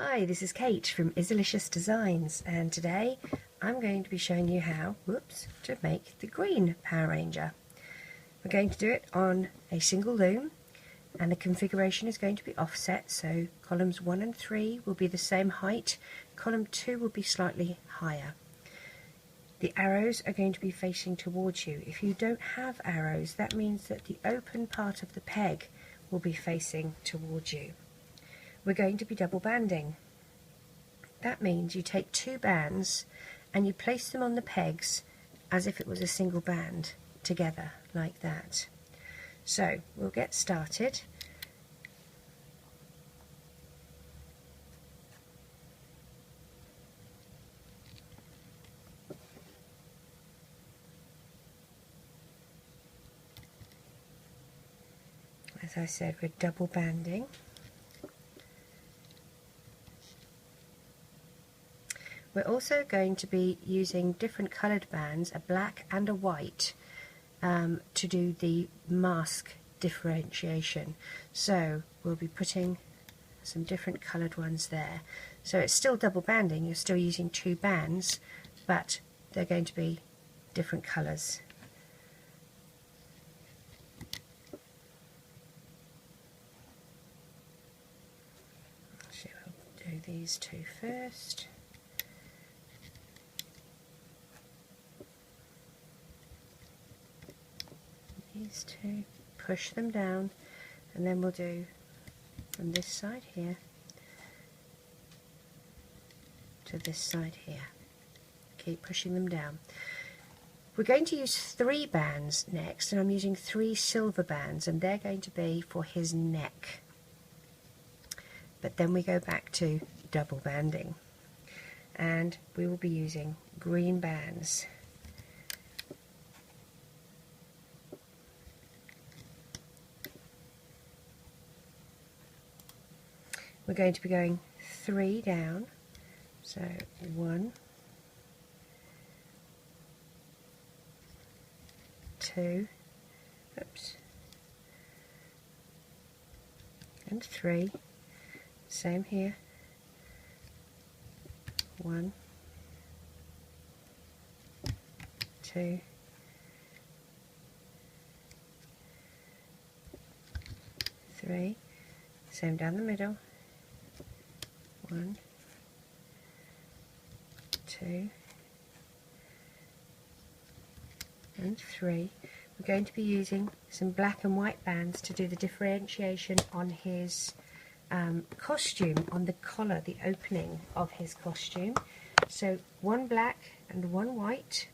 Hi, this is Kate from Izzalicious Designs, and today I'm going to be showing you how, to make the green Power Ranger. We're going to do it on a single loom, and the configuration is going to be offset, so columns 1 and 3 will be the same height, column 2 will be slightly higher. The arrows are going to be facing towards you. If you don't have arrows, that means that the open part of the peg will be facing towards you. We're going to be double banding. That means you take 2 bands and you place them on the pegs as if it was a single band together, like that. So we'll get started. As I said, we're double banding. We're also going to be using different coloured bands, a black and a white, to do the mask differentiation. So we'll be putting some different coloured ones there. So it's still double banding, you're still using 2 bands, but they're going to be different colours. So we'll do these 2 first. These 2, push them down, and then we'll do from this side here to this side here. Keep pushing them down. We're going to use 3 bands next, and I'm using 3 silver bands, and they're going to be for his neck. But then we go back to double banding, and we will be using green bands. We're going to be going 3 down, so 1, 2, and 3, same here, 1, 2, 3, same down the middle, 1, 2, and 3. We're going to be using some black and white bands to do the differentiation on his costume, on the collar, the opening of his costume. So 1 black and 1 white,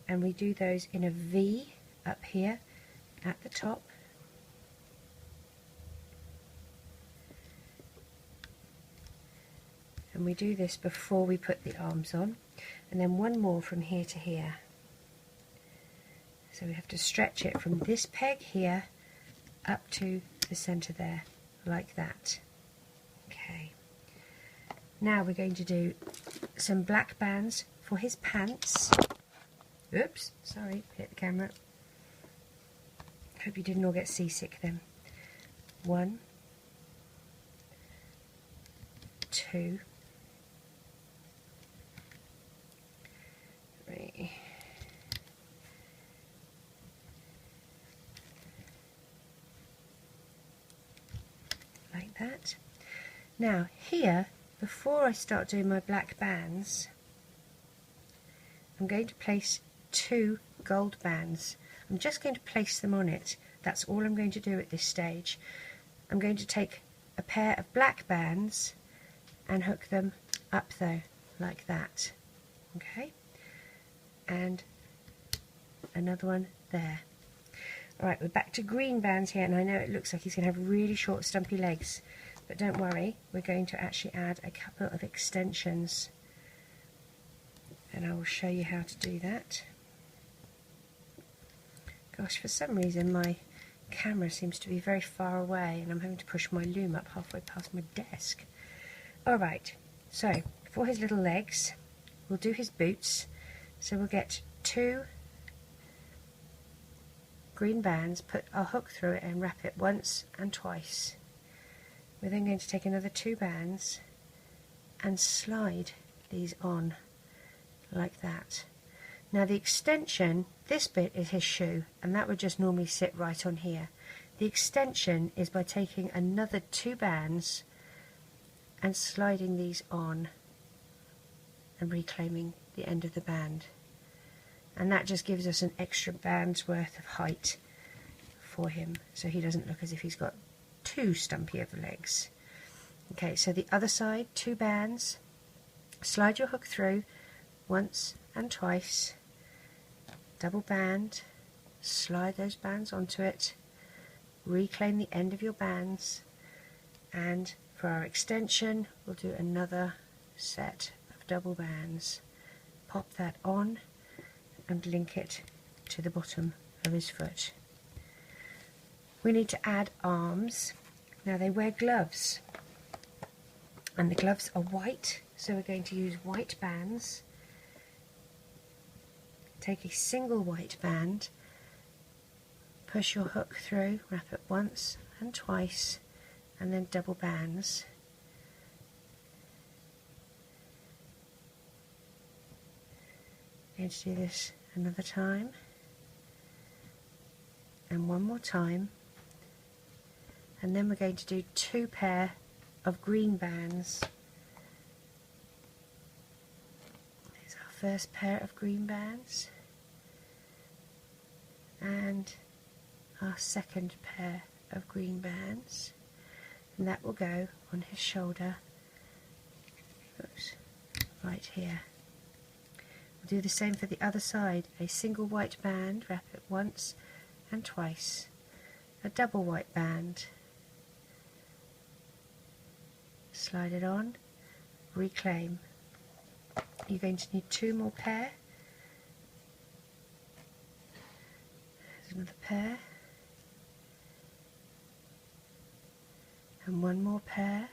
and we do those in a V up here at the top. And we do this before we put the arms on, and then 1 more from here to here. So we have to stretch it from this peg here up to the centre there, like that. Okay. Now we're going to do some black bands for his pants. Oops, sorry, hit the camera. Hope you didn't all get seasick then. 1, 2, 3, like that. Now here, before I start doing my black bands, I'm going to place 2 gold bands. I'm just going to place them on it. That's all I'm going to do at this stage. I'm going to take a pair of black bands and hook them up though, like that. Okay? And another one there. Alright, we're back to green bands here, and I know it looks like he's going to have really short stumpy legs, but don't worry, we're going to actually add a couple of extensions, and I will show you how to do that. Gosh, for some reason my camera seems to be very far away, and I'm having to push my loom up halfway past my desk. Alright, so for his little legs, we'll do his boots. So we'll get 2 green bands, put our hook through it and wrap it once and twice. We're then going to take another 2 bands and slide these on like that. Now the extension, this bit is his shoe, and that would just normally sit right on here. The extension is by taking another 2 bands and sliding these on and reclaiming the end of the band, and that just gives us an extra band's worth of height for him, so he doesn't look as if he's got too stumpy of legs. Okay, so the other side, 2 bands, slide your hook through once and twice, double band, slide those bands onto it, reclaim the end of your bands, and for our extension we'll do another set of double bands. Pop that on and link it to the bottom of his foot. We need to add arms. Now they wear gloves, and the gloves are white, so we're going to use white bands. Take a single white band, push your hook through, wrap it once and twice, and then double bands. I'm going to do this another time, and one more time, and then we're going to do 2 pair of green bands. There's our first pair of green bands, and our second pair of green bands, and that will go on his shoulder. Oops, right here. We'll do the same for the other side. A single white band, wrap it once and twice, a double white band, slide it on, reclaim. You're going to need 2 more pair. There's another pair, and 1 more pair.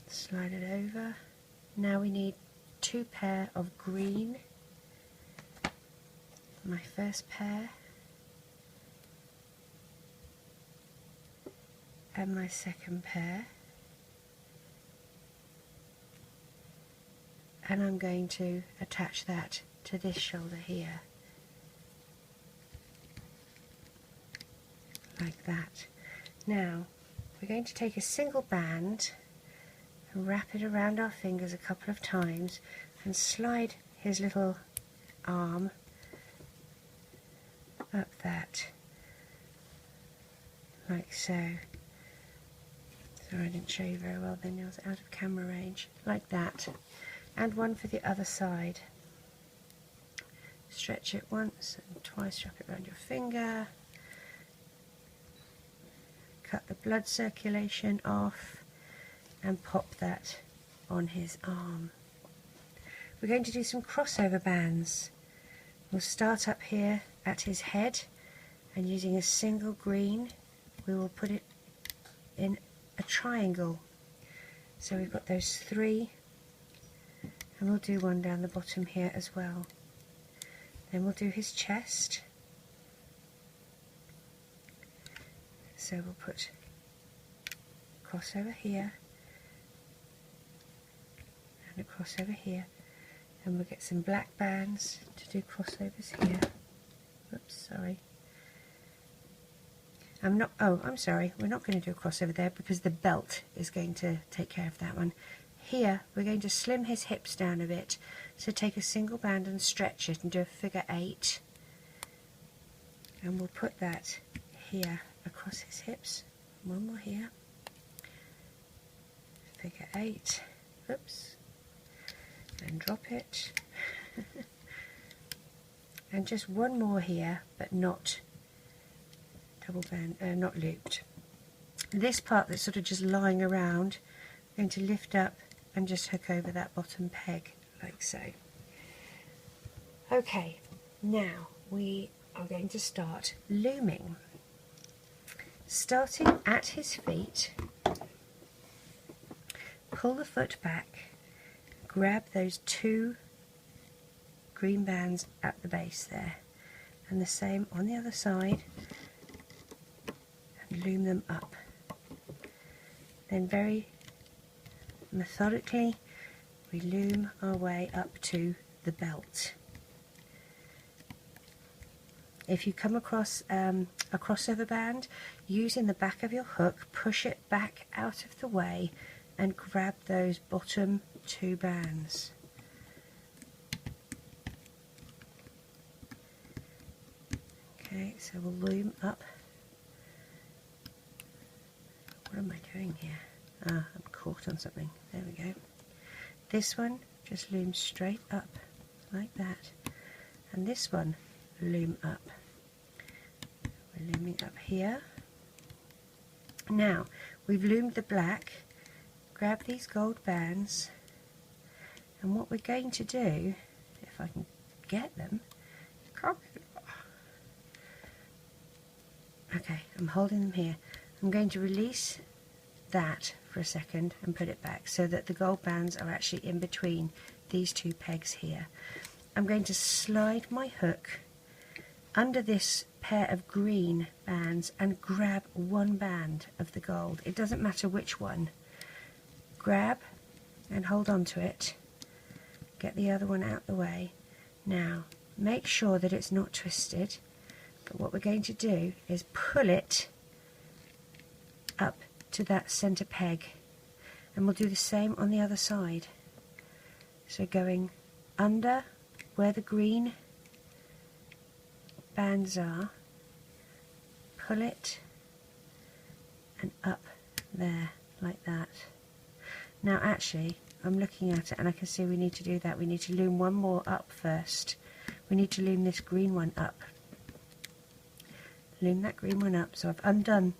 Slide it over. Now we need 2 pair of green. My first pair and my second pair, and I'm going to attach that to this shoulder here like that. Now we're going to take a single band and wrap it around our fingers a couple of times and slide his little arm up that, like so. Sorry, I didn't show you very well then, I was out of camera range, like that. And one for the other side. Stretch it once and twice, wrap it around your finger, cut the blood circulation off, and pop that on his arm. We're going to do some crossover bands. We'll start up here at his head, and using a single green we will put it in a triangle. So we've got those 3, and we'll do 1 down the bottom here as well. Then we'll do his chest. So we'll put crossover here and a crossover here, and we'll get some black bands to do crossovers here. Oops, sorry. I'm sorry, we're not going to do a crossover there because the belt is going to take care of that one. Here we're going to slim his hips down a bit, so take a single band and stretch it and do a figure 8, and we'll put that here across his hips. 1 more here, figure 8, oops, and drop it, and just 1 more here, but not double band, not looped. This part that's sort of just lying around, I'm going to lift up and just hook over that bottom peg like so. Okay, now we are going to start looming. Starting at his feet, pull the foot back, grab those 2 green bands at the base there, and the same on the other side, and loom them up. Then very methodically we loom our way up to the belt. If you come across a crossover band, using the back of your hook, push it back out of the way and grab those bottom two bands. Okay, so we'll loom up. What am I doing here? Ah, I'm caught on something. There we go. This one just looms straight up like that, and this one loom up. We're looming up here. Now we've loomed the black. Grab these gold bands, and what we're going to do, if I can get them, okay, I'm holding them here. I'm going to release that for a second and put it back so that the gold bands are actually in between these two pegs here. I'm going to slide my hook under this pair of green bands and grab one band of the gold. It doesn't matter which one. Grab and hold on to it. Get the other one out the way. Now make sure that it's not twisted, but what we're going to do is pull it up to that center peg, and we'll do the same on the other side. So going under where the green bands are, pull it and up there like that. Now actually I'm looking at it and I can see we need to do that. We need to loom one more up first. We need to loom this green one up. Loom that green one up. So I've undone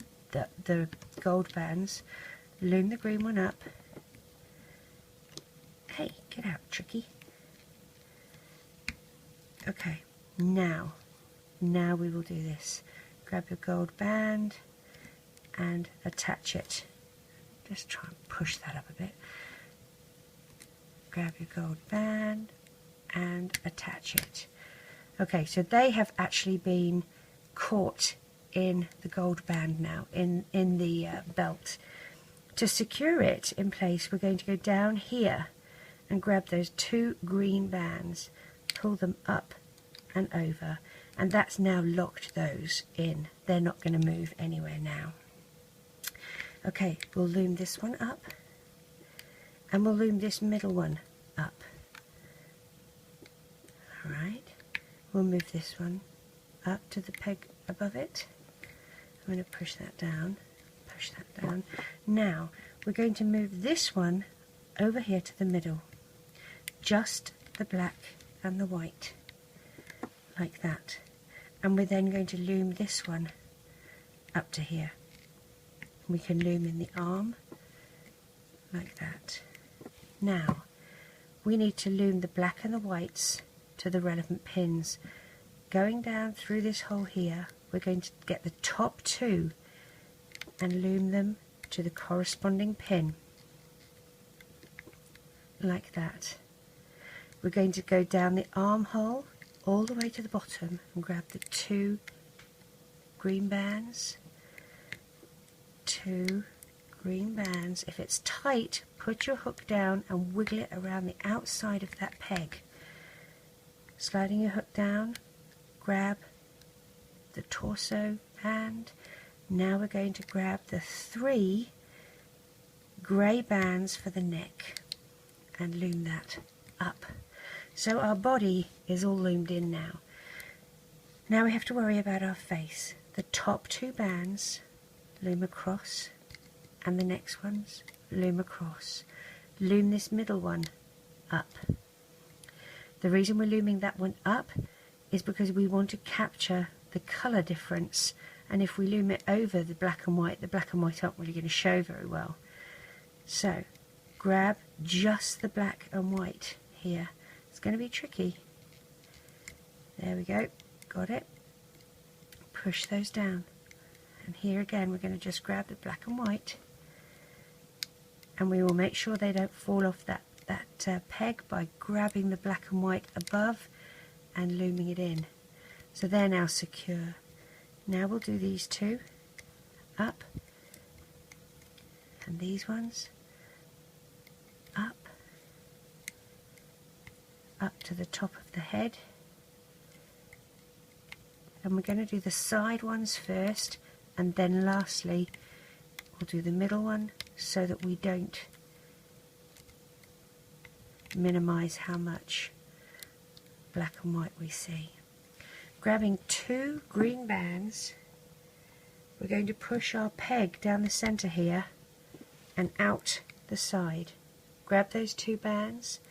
the gold bands. Loom the green one up. Hey, get out, Tricky. Okay, now we will do this. Grab your gold band and attach it. Just try and push that up a bit. Grab your gold band and attach it. Okay, so they have actually been caught in the gold band now, in the belt. To secure it in place, we're going to go down here and grab those two green bands, pull them up and over, and that's now locked those in. They're not going to move anywhere now. Okay, we'll loom this one up, and we'll loom this middle one up. Alright, we'll move this one up to the peg above it. I'm going to push that down, push that down. Now, we're going to move this one over here to the middle. Just the black and the white, like that. And we're then going to loom this one up to here. We can loom in the arm like that. Now we need to loom the black and the whites to the relevant pins. Going down through this hole here, we're going to get the top two and loom them to the corresponding pin like that. We're going to go down the armhole all the way to the bottom and grab the two green bands. Two green bands. If it's tight, put your hook down and wiggle it around the outside of that peg. Sliding your hook down, grab the torso band. Now we're going to grab the three grey bands for the neck and loom that up. So our body is all loomed in now. Now we have to worry about our face. The top two bands loom across, and the next ones loom across. Loom this middle one up. The reason we're looming that one up is because we want to capture the colour difference, and if we loom it over the black and white aren't really going to show very well. So grab just the black and white here. It's going to be tricky. There we go, got it. Push those down. And here again we're going to just grab the black and white, and we will make sure they don't fall off that peg by grabbing the black and white above and looming it in. So they're now secure. Now we'll do these two up, and these ones up to the top of the head. And we're going to do the side ones first, and then lastly we'll do the middle one, so that we don't minimize how much black and white we see. Grabbing 2 green bands, we're going to push our peg down the center here and out the side. Grab those 2 bands,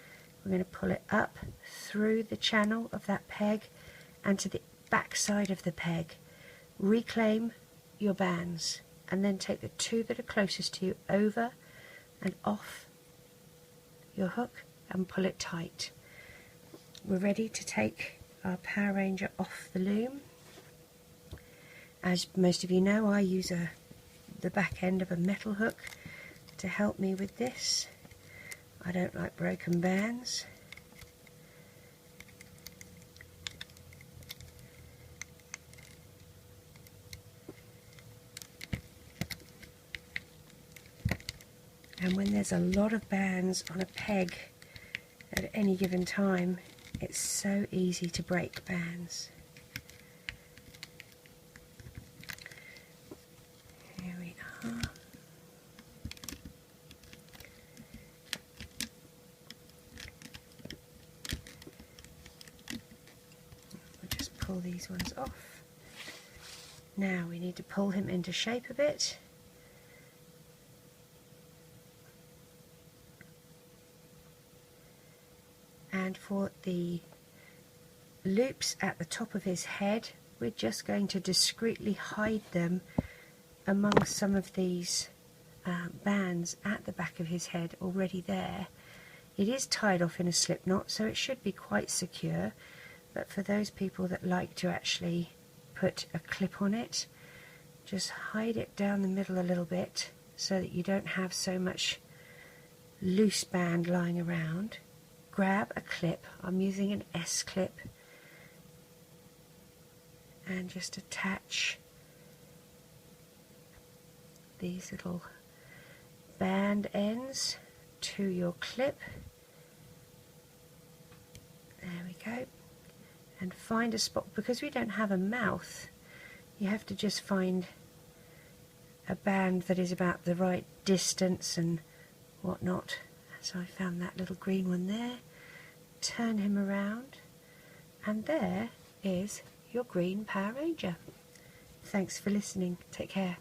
we're going to pull it up through the channel of that peg and to the back side of the peg. Reclaim your bands and then take the 2 that are closest to you over and off your hook and pull it tight. We're ready to take our Power Ranger off the loom. As most of you know, I use the back end of a metal hook to help me with this. I don't like broken bands. And when there's a lot of bands on a peg at any given time, it's so easy to break bands. Here we are. We'll just pull these ones off. Now we need to pull him into shape a bit. And for the loops at the top of his head, we're just going to discreetly hide them among some of these bands at the back of his head already there. It is tied off in a slip knot, so it should be quite secure, but for those people that like to actually put a clip on it, just hide it down the middle a little bit so that you don't have so much loose band lying around. Grab a clip, I'm using an S clip, and just attach these little band ends to your clip. There we go. And find a spot, because we don't have a mouth, you have to just find a band that is about the right distance and whatnot. So I found that little green one there. Turn him around, and there is your green Power Ranger. Thanks for listening. Take care.